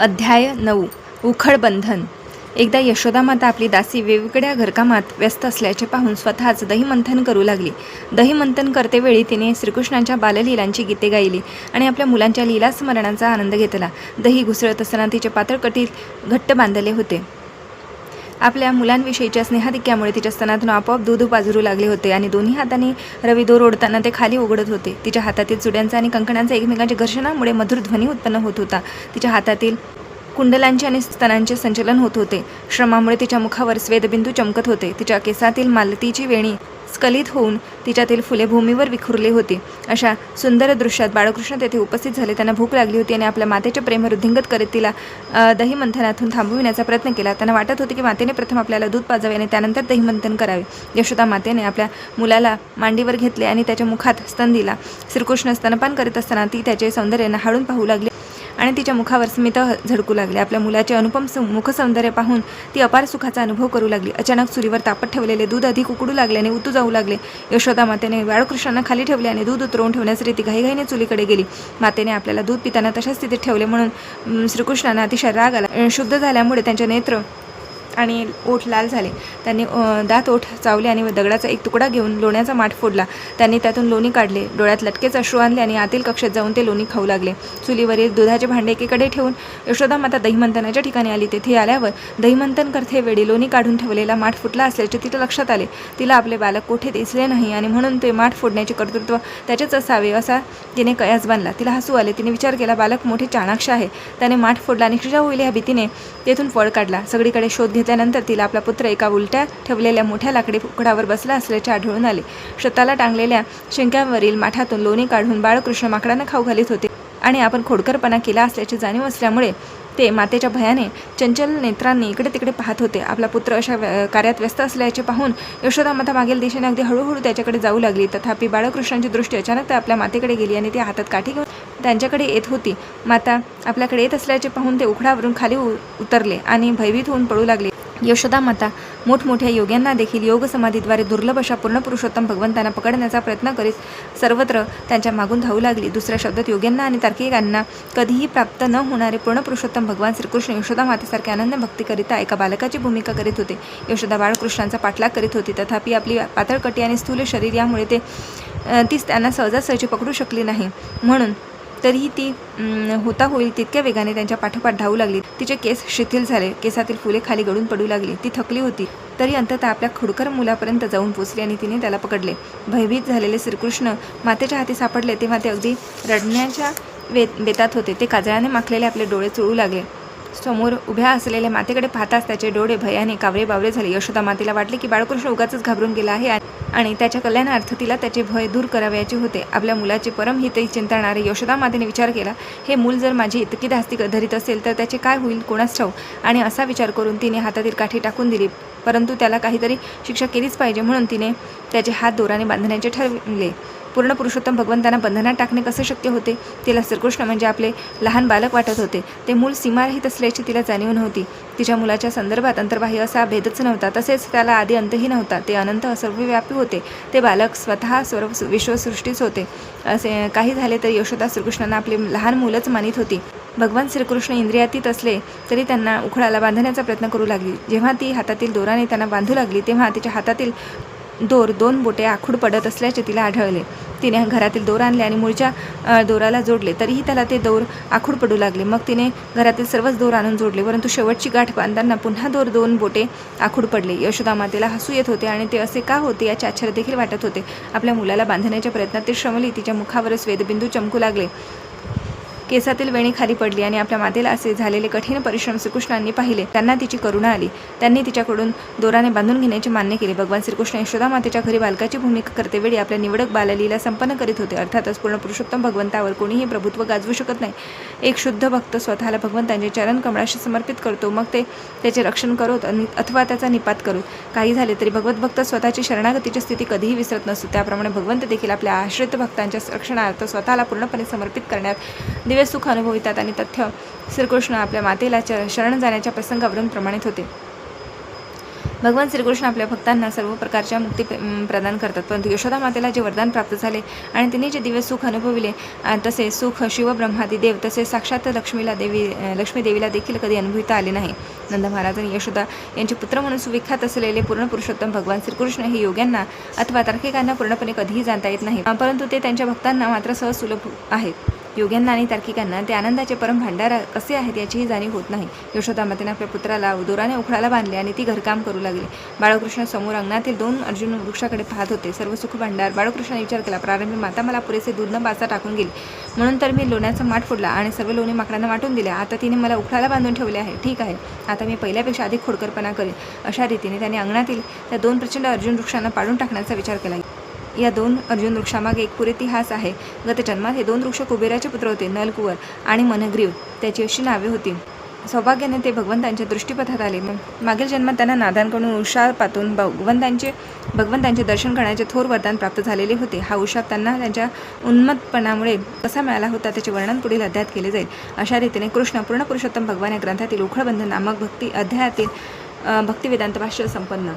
अध्याय 9 उखळ बंधन. एकदा यशोदा माता आपली दासी वेगवेगळ्या घरकामात व्यस्त असल्याचे पाहून स्वतःच दहीमंथन करू लागली. दहीमंथन करतेवेळी तिने श्रीकृष्णांच्या बाललीलांची गीते गायली आणि आपल्या मुलांच्या लीला स्मरणांचा आनंद घेतला. दही घुसळत असताना तिचे पातळ कटील घट्ट बांधले होते. आपल्या मुलांविषयीच्या स्नेहाधिक्यामुळे तिच्या स्तनातून आपोआप दूध पाझरू लागले होते आणि दोन्ही हातांनी रवी दोर ओढताना ते खाली उघडत होते. तिच्या हातातील चुड्यांचा आणि कंकणांचा एकमेकांच्या घर्षणामुळे मधुर ध्वनी उत्पन्न होत होता. तिच्या हातातील कुंडलांचे आणि स्तनांचे संचलन होत होते. श्रमामुळे तिच्या मुखावर स्वेदबिंदू चमकत होते. तिच्या केसातील मालतीची वेणी स्खलित होऊन तिच्यातील फुले भूमीवर विखुरली होती. अशा सुंदर दृश्यात बाळकृष्ण तेथे उपस्थित झाले. त्यांना भूक लागली होती आणि आपल्या मातेचे प्रेम वृद्धिंगत करीत तिला दहीमंथनातून थांबविण्याचा प्रयत्न केला. त्यांना वाटत होते की मातेने प्रथम आपल्याला दूध पाजावे आणि त्यानंतर दहीमंथन करावे. यशोदा मातेने आपल्या मुलाला मांडीवर घेतले आणि त्याच्या मुखात स्तन दिला. श्रीकृष्ण स्तनपान करीत असताना ती त्याचे सौंदर्य न्याहाळून पाहू लागली आणि तिच्या मुखावर स्मित झळकू लागले. आपल्या मुलाचे अनुपम मुखसौंदर्य पाहून ती अपार सुखाचा अनुभव करू लागली. अचानक चुलीवर तापत ठेवलेले दूध अधिक उकडू लागल्याने उतू जाऊ लागले. यशोदा मातेने बाळकृष्णांना खाली ठेवले आणि दूध उतरवून ठेवण्यासाठी ती घाईघाईने चुलीकडे गेली. मातेने आपल्याला दूध पिताना तशाच स्थितीत ठेवले म्हणून श्रीकृष्णांना अतिशय राग आला. शुद्ध झाल्यामुळे त्यांचे नेत्र आणि ओठ लाल झाले. त्यांनी दात ओठ चावले आणि दगडाचा एक तुकडा घेऊन लोण्याचा माठ फोडला. त्यांनी त्यातून लोणी काढले. डोळ्यात लटकेच अश्रू आणले आणि आतील कक्षेत जाऊन ते लोणी खाऊ लागले. चुलीवरील दुधाचे भांडे एकीकडे ठेवून यशोदा माता दहीमंथनाच्या ठिकाणी आली. तेथे आल्यावर दहीमंथन करतेवेळी लोणी काढून ठेवलेला माठ फुटला असल्याचे तिला लक्षात आले. तिला आपले बालक कोठे दिसले नाही आणि म्हणून ते माठ फोडण्याचे कर्तृत्व त्याचेच असावे असा तिने कयास बांधला. तिला हसू आले. तिने विचार केला, बालक मोठे चाणाक्ष आहे. त्याने माठ फोडला आणि शिक्षा होईल ह्या भीतीने तेथून पळ काढला. सगळीकडे शोध घेतल्यानंतर तिला आपला पुत्र एका उलट्या ठेवलेल्या मोठ्या लाकडी उकडावर बसला असल्याचे आढळून आले. शताला टांगलेल्या शिंक्यावरील माठातून लोणी काढून बाळकृष्ण माकडांना खाऊ घालीत होते आणि आपण खोडकरपणा केला असल्याची जाणीव असल्यामुळे ते मातेच्या भयाने चंचल नेत्रांनी इकडे तिकडे पाहत होते. आपला पुत्र अशा कार्यात व्यस्त असल्याचे पाहून यशोदा माता मागील दिशेने अगदी हळूहळू त्याच्याकडे जाऊ लागली. तथापि बाळकृष्णांची दृष्टी अचानक त्या आपल्या मातेकडे गेली आणि ती हातात काठी घेऊन त्यांच्याकडे येत होती. माता आपल्याकडे येत असल्याचे पाहून ते उकडावरून खाली उतरले आणि भयभीत होऊन पळू लागले. यशोदा माता मोठमोठ्या योग्यांना देखील योग समाधीद्वारे दुर्लभ अशा पूर्ण पुरुषोत्तम भगवंतांना पकडण्याचा प्रयत्न करीत सर्वत्र त्यांच्या मागून धावू लागली. दुसऱ्या शब्दात योग्यांना आणि तार्किकांना कधीही प्राप्त न होणारे पूर्ण पुरुषोत्तम भगवान श्रीकृष्ण यशोदा मातेसारखे अनन्य भक्तीकरिता एका बालकाची भूमिका करीत होते. यशोदा बाळकृष्णांचा पाठलाग करीत होती. तथापि आपली पातळकटी आणि स्थूल शरीर यामुळे तीच त्यांना सहजासहजी पकडू शकली नाही. म्हणून तरीही ती होता होईल तितक्या वेगाने त्यांच्या पाठोपाठ धावू लागली. तिचे केस शिथिल झाले. केसातील फुले खाली गळून पडू लागली. ती थकली होती तरी अंततः आपल्या खुडकर मुलापर्यंत जाऊन पोचली आणि तिने त्याला पकडले. भयभीत झालेले श्रीकृष्ण मातेच्या हाती सापडले तेव्हा ते अगदी रडण्याच्या बेतात होते. ते काजळाने माखलेले आपले डोळे चोळू लागले. समोर उभ्या असलेल्या मातेकडे पाहताच त्याचे डोळे भयाने कावरे बावरे झाले. यशोदा मातेला वाटले की बाळकृष्ण उगाचच घाबरून गेला आहे आणि त्याच्या कल्याणार्थ तिला त्याचे भय दूर करावयाचे होते. आपल्या मुलाचे परमहित चिंतणारे यशोदा मातेने विचार केला, हे मूल जर माझी इतकी धास्ती धरीत असेल तर त्याचे काय होईल कोणास ठाऊक. आणि असा विचार करून तिने हातातील काठी टाकून दिली. परंतु त्याला काहीतरी शिक्षा केलीच पाहिजे म्हणून तिने त्याचे हात दोराने बांधण्याचे ठरविले. पूर्ण पुरुषोत्तम भगवंतांना बंधनात टाकणे कसे शक्य होते. तिला श्रीकृष्ण म्हणजे आपले लहान बालक वाटत होते. ते मूल सीमारहित असल्याची तिला जाणीव नव्हती. तिच्या मुलाच्या संदर्भात अंतर्बाह्य असा भेदच नव्हता. तसेच त्याला आधी अंतही नव्हता. ते अनंत सर्वव्यापी होते. ते बालक स्वतः सर्व विश्वसृष्टीच होते. असे काही झाले तरी यशोदा श्रीकृष्णांना आपले लहान मुलंच मानित होती. भगवान श्रीकृष्ण इंद्रियातीत असले तरी त्यांना उखळाला बांधण्याचा प्रयत्न करू लागली. जेव्हा ती हातातील दोराने त्यांना बांधू लागली तेव्हा तिच्या हातातील दोर 2 बोटे आखूड पडत असल्याचे तिला आढळले. तिने घरातील दोर आणले आणि मूळच्या दोराला जोडले तरीही त्याला ते दोर आखूड पडू लागले. मग तिने घरातील सर्वच दोर आणून जोडले परंतु शेवटची गाठ बांधताना पुन्हा 2 बोटे आखूड पडले. यशोदा मातेला हसू येत होते आणि ते असे का होते याचे आश्चर्य देखील वाटत होते. आपल्या मुलाला बांधण्याच्या प्रयत्नात ती श्रमली. तिच्या मुखावर स्वेदबिंदू चमकू लागले. केसातील वेणी खाली पडली आणि आपल्या मातेला असे झालेले कठीण परिश्रम श्रीकृष्णांनी पाहिले. त्यांना तिची करुणा आली. त्यांनी तिच्याकडून दोराने बांधून घेण्याचे मान्य केले. भगवान श्रीकृष्ण यशोदा मातेच्या घरी बालकाची भूमिका करतेवेळी आपल्या निवडक बाललीला संपन्न करीत होते. अर्थातच पूर्ण पुरुषोत्तम भगवंतावर कोणीही प्रभुत्व गाजवू शकत नाही. एक शुद्ध भक्त स्वतःला भगवंतांचे चरण कमळाशी समर्पित करतो. मग ते त्याचे रक्षण करोत अथवा त्याचा निपात करोत. काही झाले तरी भगवत भक्त स्वतःची शरणागतीची स्थिती कधीही विसरत नसतो. त्याप्रमाणे भगवंत देखील आपल्या आश्रित भक्तांच्या रक्षणार्थ स्वतःला पूर्णपणे समर्पित करण्यात सुख अनुभवितात आणि तथ्य श्रीकृष्ण आपल्या मातेला शरण जाण्याच्या प्रसंगावरून प्रमाणित होते. भगवान श्रीकृष्ण आपल्या भक्तांना सर्व प्रकारच्या मुक्ती प्रदान करतात, परंतु यशोदा मातेला जे वरदान प्राप्त झाले आणि तिने जे दिव्य सुख अनुभवले तसे सुख शिवब्रह्मादी देव तसेच साक्षात लक्ष्मी देवीला देखील कधी अनुभवता आले नाही. नंद महाराज आणि यशोदा यांचे पुत्र म्हणून सुविख्यात असलेले पूर्ण पुरुषोत्तम भगवान श्रीकृष्ण हे योग्यांना अथवा तार्किकांना पूर्णपणे कधीही जाणता येत नाही, परंतु ते त्यांच्या भक्तांना मात्र सहज सुलभ आहेत. योग्यांना आणि तार्किकांना ते आनंदाचे परम भांडार कसे आहेत याचीही जाणीव होत नाही. यशोदा मातेने आपल्या पुत्राला दोराने उखळाला बांधले आणि ती घरकाम करू लागली. बाळकृष्ण समोर अंगणातील 2 अर्जुन वृक्षाकडे पाहत होते. सर्व सुख भांडार. बाळकृष्णाने विचार केला, प्रारंभी माता मला पुरेसे दूध न पाजता टाकून गेली, म्हणून तर मी लोण्याचा माठ फोडला आणि सर्व लोणी माकडांना वाटून दिल्या. आता तिने मला उखळाला बांधून ठेवले आहे. ठीक आहे, आता मी पहिल्यापेक्षा अधिक खोडकरपणा करेन. अशा रीतीने त्याने अंगणातील त्या 2 प्रचंड अर्जुन वृक्षांना पाडून टाकण्याचा विचार केला. या 2 अर्जुन वृक्षामागे एक पुरे इतिहास आहे. गत जन्मात हे 2 वृक्ष कुबेराचे पुत्र होते. नलकुवर आणि मनग्रीव त्याची अशी नावे होती. सौभाग्याने ते भगवंतांच्या दृष्टीपथात आले. मागील जन्मात त्यांना नादांकडून उशापातून भगवंतांचे दर्शन करण्याचे थोर वरदान प्राप्त झालेले होते. हा उशाप त्यांना त्यांच्या उन्मत्तपणामुळे कसा मिळाला होता त्याचे वर्णन पुढील अध्यायात केले जाईल. अशा रीतीने कृष्ण पूर्ण पुरुषोत्तम भगवान या ग्रंथातील उखळबंधन नामक अध्यायातील भक्तिवेदांत भाष्य संपन्न.